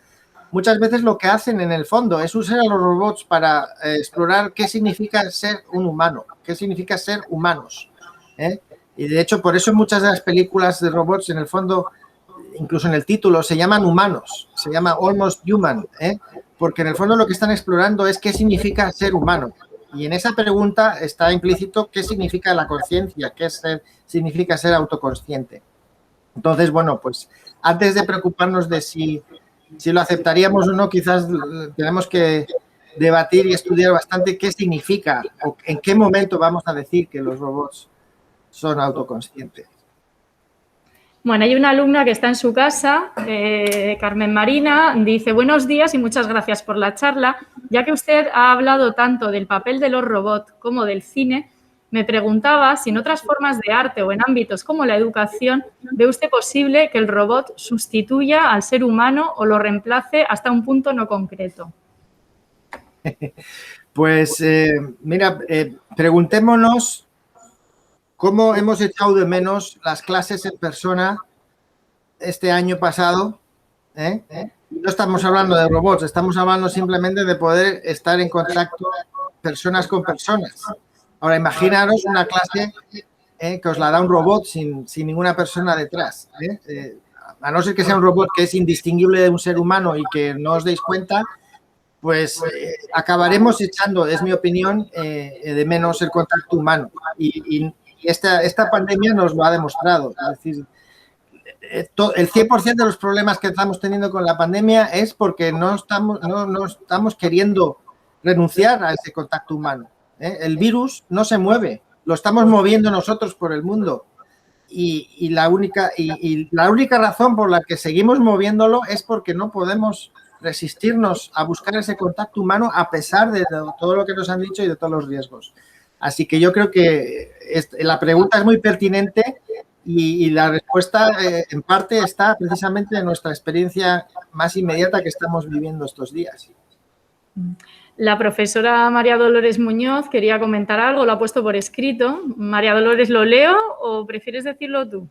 muchas veces lo que hacen en el fondo es usar a los robots para explorar qué significa ser un humano, qué significa ser humanos. Y de hecho, por eso muchas de las películas de robots, en el fondo, incluso en el título, se llaman humanos, se llama Almost Human, porque en el fondo lo que están explorando es qué significa ser humano. Y en esa pregunta está implícito qué significa la conciencia, qué significa ser autoconsciente. Entonces, bueno, pues antes de preocuparnos de si lo aceptaríamos o no, quizás tenemos que debatir y estudiar bastante qué significa o en qué momento vamos a decir que los robots son autoconscientes. Bueno, hay una alumna que está en su casa, Carmen Marina, dice: buenos días y muchas gracias por la charla. Ya que usted ha hablado tanto del papel de los robots como del cine, me preguntaba si en otras formas de arte o en ámbitos como la educación, ¿ve usted posible que el robot sustituya al ser humano o lo reemplace hasta un punto no concreto? Pues mira, preguntémonos cómo hemos echado de menos las clases en persona este año pasado. No estamos hablando de robots, estamos hablando simplemente de poder estar en contacto personas con personas. Ahora, imaginaros una clase que os la da un robot sin ninguna persona detrás. A no ser que sea un robot que es indistinguible de un ser humano y que no os deis cuenta, pues acabaremos echando, es mi opinión, de menos el contacto humano. Y esta pandemia nos lo ha demostrado. Es decir, el 100% de los problemas que estamos teniendo con la pandemia es porque no estamos queriendo renunciar a ese contacto humano. El virus no se mueve, lo estamos moviendo nosotros por el mundo. Y la única razón por la que seguimos moviéndolo es porque no podemos resistirnos a buscar ese contacto humano a pesar de todo lo que nos han dicho y de todos los riesgos. Así que yo creo que la pregunta es muy pertinente y la respuesta en parte está precisamente en nuestra experiencia más inmediata que estamos viviendo estos días. La profesora María Dolores Muñoz quería comentar algo, lo ha puesto por escrito. María Dolores, ¿lo leo o prefieres decirlo tú?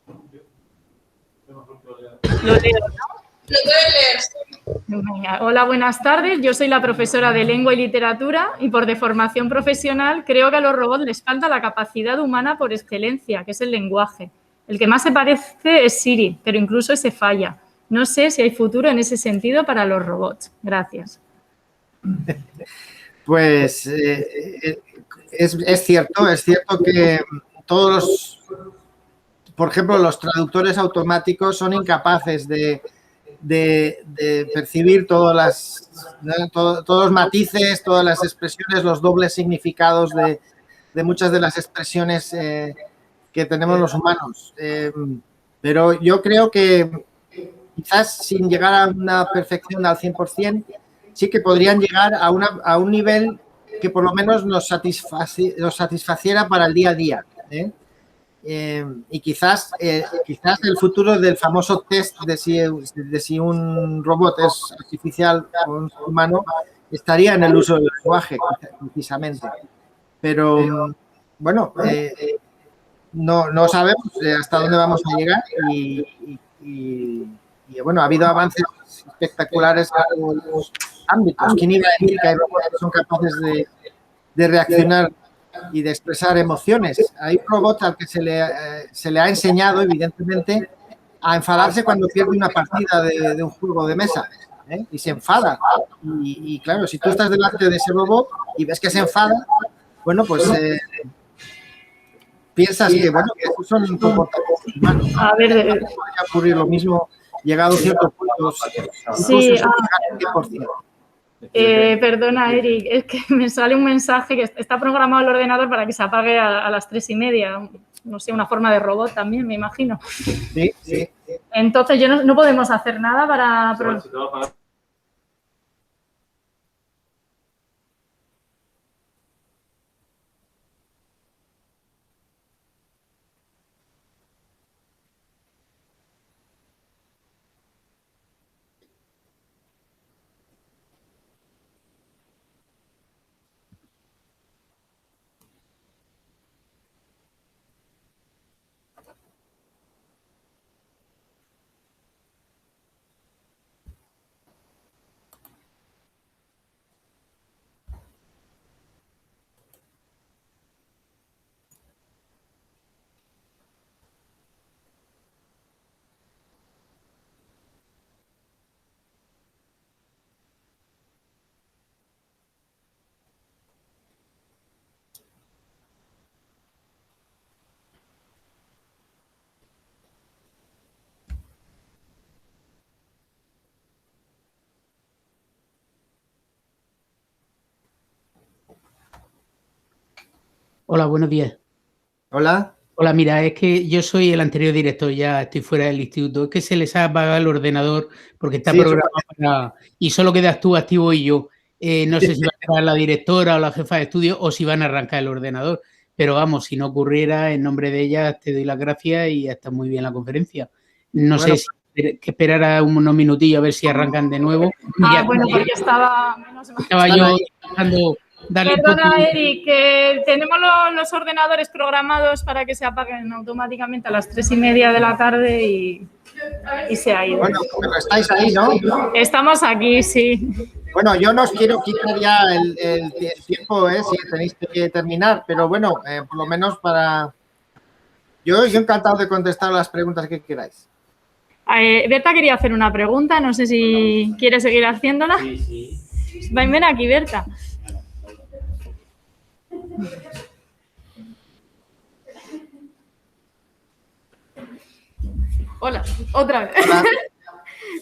Lo leo, ¿no? Lo puedes leer. Venga. Hola, buenas tardes. Yo soy la profesora de Lengua y Literatura y por deformación profesional creo que a los robots les falta la capacidad humana por excelencia, que es el lenguaje. El que más se parece es Siri, pero incluso ese falla. No sé si hay futuro en ese sentido para los robots. Gracias. Pues es cierto que todos por ejemplo, los traductores automáticos son incapaces de percibir todos los matices, todas las expresiones, los dobles significados de muchas de las expresiones que tenemos los humanos. Pero yo creo que quizás sin llegar a una perfección al 100%, sí que podrían llegar a un nivel que por lo menos nos satisfaciera para el día a día. Y quizás el futuro del famoso test de si un robot es artificial o un humano estaría en el uso del lenguaje, precisamente. Pero, bueno, no sabemos hasta dónde vamos a llegar y, bueno, ha habido avances espectaculares en todos los ámbitos. ¿Quién iba a decir que hay robots que son capaces de reaccionar y de expresar emociones? Hay un robot al que se le ha enseñado, evidentemente, a enfadarse cuando pierde una partida de un juego de mesa, ¿eh? Y se enfada. Y claro, si tú estás delante de ese robot y ves que se enfada, bueno, pues piensas que, bueno, que esos son comportamientos humanos. A ver, podría ocurrir lo mismo llegado a ciertos puntos. sí, 100%. Perdona, Eric, es que me sale un mensaje que está programado el ordenador para que se apague a las 3:30. No sé, una forma de robot también, me imagino. Sí, sí. Entonces, no podemos hacer nada para... Hola, buenos días. Hola. Hola, mira, es que yo soy el anterior director, ya estoy fuera del instituto. Es que se les ha apagado el ordenador porque está Sí, programado para... Y solo quedas tú activo y yo. No sé si va a estar la directora o la jefa de estudio o si van a arrancar el ordenador. Pero vamos, si no ocurriera, en nombre de ellas te doy las gracias y está muy bien la conferencia. No Bueno, sé si que esperar unos minutillos a ver si arrancan de nuevo. bueno, porque estaba yo intentando darle un Perdona, poco... Eric, que tenemos los ordenadores programados para que se apaguen automáticamente a las 3:30 de la tarde y se ha ido. Bueno, pero estáis ahí, ¿no? Estamos aquí, sí. Bueno, yo no os quiero quitar ya el tiempo, si tenéis que terminar, pero bueno, por lo menos para... Yo encantado de contestar las preguntas que queráis. Berta quería hacer una pregunta, no sé si quiere seguir haciéndola. Sí. Ven aquí, Berta. Hola, otra vez. Hola.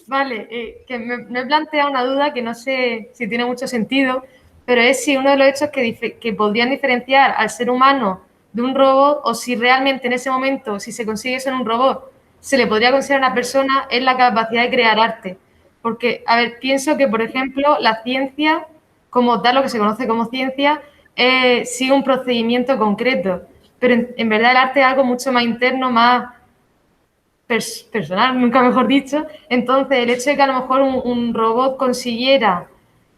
Vale, que me he planteado una duda que no sé si tiene mucho sentido, pero es si uno de los hechos que podrían diferenciar al ser humano de un robot o si realmente en ese momento, si se consigue ser un robot, se le podría considerar una persona, es la capacidad de crear arte. Porque, a ver, pienso que, por ejemplo, la ciencia, como tal, lo que se conoce como ciencia, sigue un procedimiento concreto, pero en verdad el arte es algo mucho más interno, más personal, nunca mejor dicho. Entonces, el hecho de que a lo mejor un robot consiguiera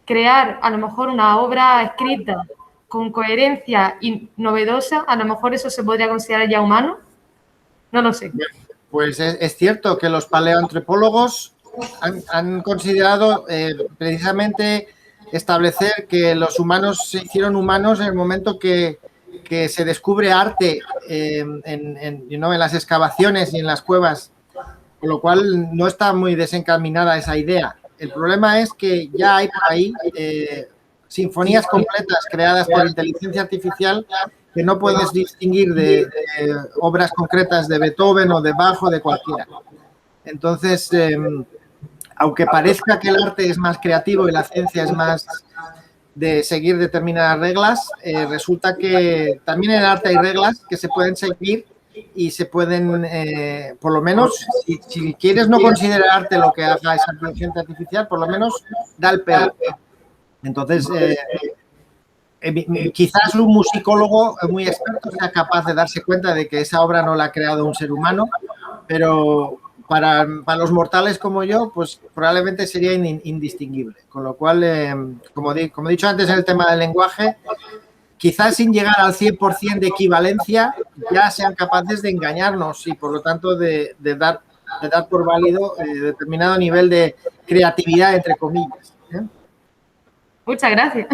crear a lo mejor una obra escrita con coherencia y novedosa, a lo mejor eso se podría considerar ya humano. No lo sé. Pues es cierto que los paleoantropólogos han considerado precisamente establecer que los humanos se hicieron humanos en el momento que se descubre arte en las excavaciones y en las cuevas, con lo cual no está muy desencaminada esa idea. El problema es que ya hay por ahí sinfonías completas creadas por inteligencia artificial que no puedes distinguir de obras concretas de Beethoven o de Bach o de cualquiera. Entonces, aunque parezca que el arte es más creativo y la ciencia es más de seguir determinadas reglas, resulta que también en el arte hay reglas que se pueden seguir y se pueden, por lo menos, si quieres no considerar arte lo que haga esa inteligencia artificial, por lo menos da el pelo. Entonces, quizás un musicólogo muy experto sea capaz de darse cuenta de que esa obra no la ha creado un ser humano, pero para los mortales como yo, pues probablemente sería indistinguible. Con lo cual, como he dicho antes en el tema del lenguaje, quizás sin llegar al 100% de equivalencia, ya sean capaces de engañarnos y, por lo tanto, de dar por válido determinado nivel de creatividad, entre comillas. Muchas gracias.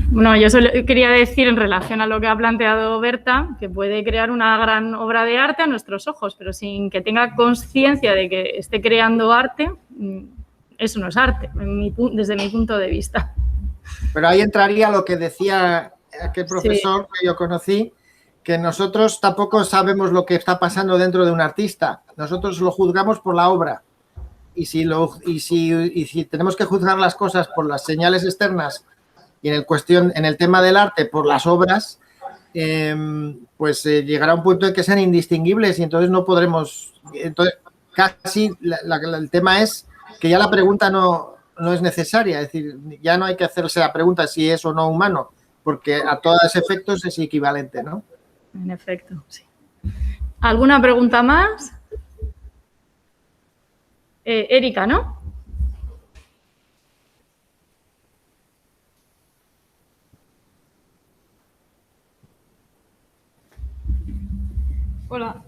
Bueno, yo solo quería decir en relación a lo que ha planteado Berta, que puede crear una gran obra de arte a nuestros ojos, pero sin que tenga conciencia de que esté creando arte, eso no es arte, desde mi punto de vista. Pero ahí entraría lo que decía aquel profesor que yo conocí, que nosotros tampoco sabemos lo que está pasando dentro de un artista. Nosotros lo juzgamos por la obra. Y si tenemos que juzgar las cosas por las señales externas y en el tema del arte por las obras, pues llegará un punto en que sean indistinguibles y entonces no podremos... Entonces, casi el tema es que ya la pregunta no es necesaria. Es decir, ya no hay que hacerse la pregunta si es o no humano, porque a todos efectos es equivalente, ¿no? En efecto, sí. ¿Alguna pregunta más? Erika, ¿no? Hola,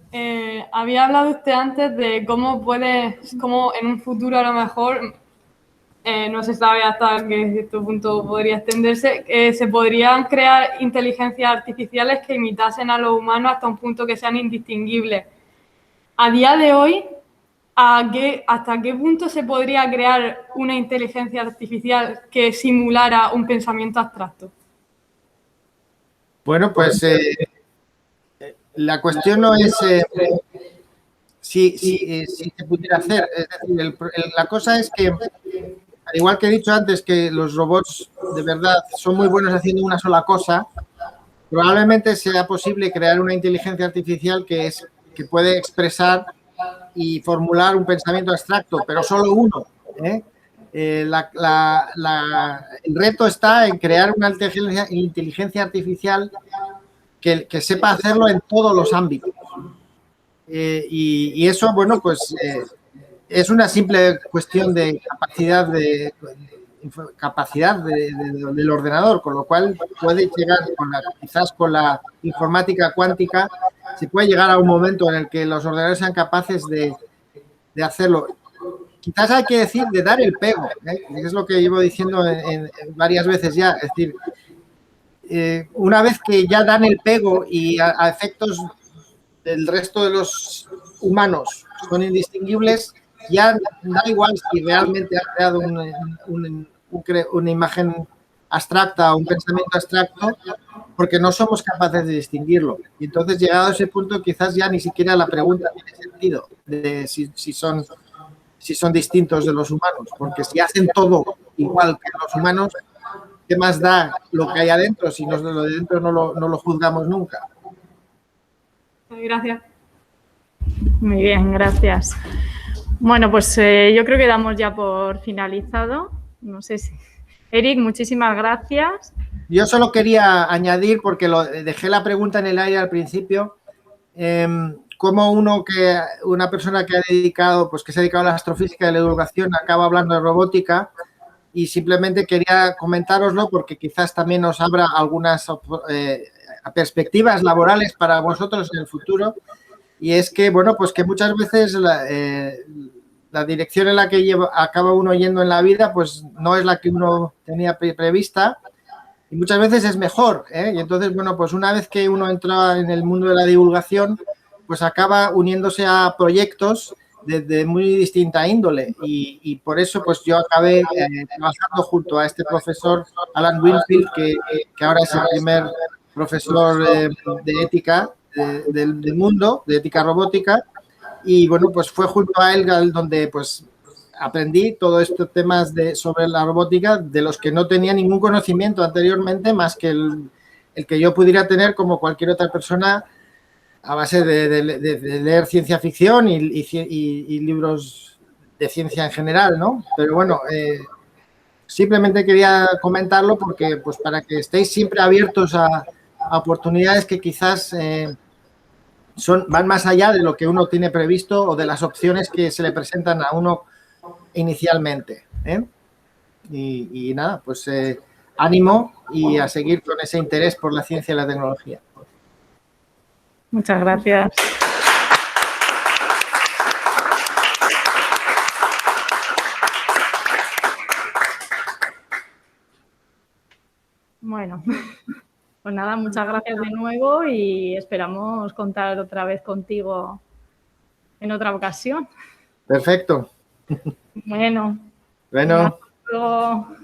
había hablado usted antes de cómo en un futuro a lo mejor, no se sabe hasta qué cierto punto podría extenderse, se podrían crear inteligencias artificiales que imitasen a los humanos hasta un punto que sean indistinguibles. A día de hoy, ¿hasta qué punto se podría crear una inteligencia artificial que simulara un pensamiento abstracto? Bueno, pues la cuestión no es si se pudiera hacer. Es decir, la cosa es que, al igual que he dicho antes, que los robots de verdad son muy buenos haciendo una sola cosa, probablemente sea posible crear una inteligencia artificial que puede expresar y formular un pensamiento abstracto, pero solo uno. El reto está en crear una inteligencia artificial que sepa hacerlo en todos los ámbitos. Y eso, bueno, pues es una simple cuestión de capacidad del ordenador, con lo cual puede llegar, quizás con la informática cuántica, se puede llegar a un momento en el que los ordenadores sean capaces de hacerlo. Quizás hay que decir de dar el pego, es lo que llevo diciendo varias veces ya. Es decir, una vez que ya dan el pego y a efectos del resto de los humanos son indistinguibles, ya da igual si realmente ha creado una imagen abstracta o un pensamiento abstracto, porque no somos capaces de distinguirlo. Y entonces, llegado a ese punto, quizás ya ni siquiera la pregunta tiene sentido de si son distintos de los humanos, porque si hacen todo igual que los humanos, ¿qué más da lo que hay adentro si lo de dentro no lo juzgamos nunca? Gracias. Muy bien, gracias. Bueno, pues yo creo que damos ya por finalizado. No sé si... Eric, muchísimas gracias. Yo solo quería añadir, porque dejé la pregunta en el aire al principio, cómo una persona que se ha dedicado a la astrofísica y la divulgación acaba hablando de robótica, y simplemente quería comentároslo porque quizás también os abra algunas perspectivas laborales para vosotros en el futuro. Y es que, bueno, pues que muchas veces la dirección en la que acaba uno yendo en la vida, pues no es la que uno tenía prevista, y muchas veces es mejor, Y entonces, bueno, pues una vez que uno entra en el mundo de la divulgación, pues acaba uniéndose a proyectos de muy distinta índole, y por eso pues yo acabé trabajando junto a este profesor Alan Winfield, que ahora es el primer profesor de ética del mundo, de ética robótica, y bueno, pues fue junto a él donde pues aprendí todos estos temas sobre la robótica, de los que no tenía ningún conocimiento anteriormente, más que el que yo pudiera tener como cualquier otra persona a base de leer ciencia ficción y libros de ciencia en general, ¿no? Pero bueno, simplemente quería comentarlo porque, pues, para que estéis siempre abiertos a oportunidades que quizás van más allá de lo que uno tiene previsto o de las opciones que se le presentan a uno inicialmente, Y nada, pues ánimo y a seguir con ese interés por la ciencia y la tecnología. Muchas gracias. Bueno, pues nada, muchas gracias de nuevo y esperamos contar otra vez contigo en otra ocasión. Perfecto. Bueno. Bueno. Hasta luego.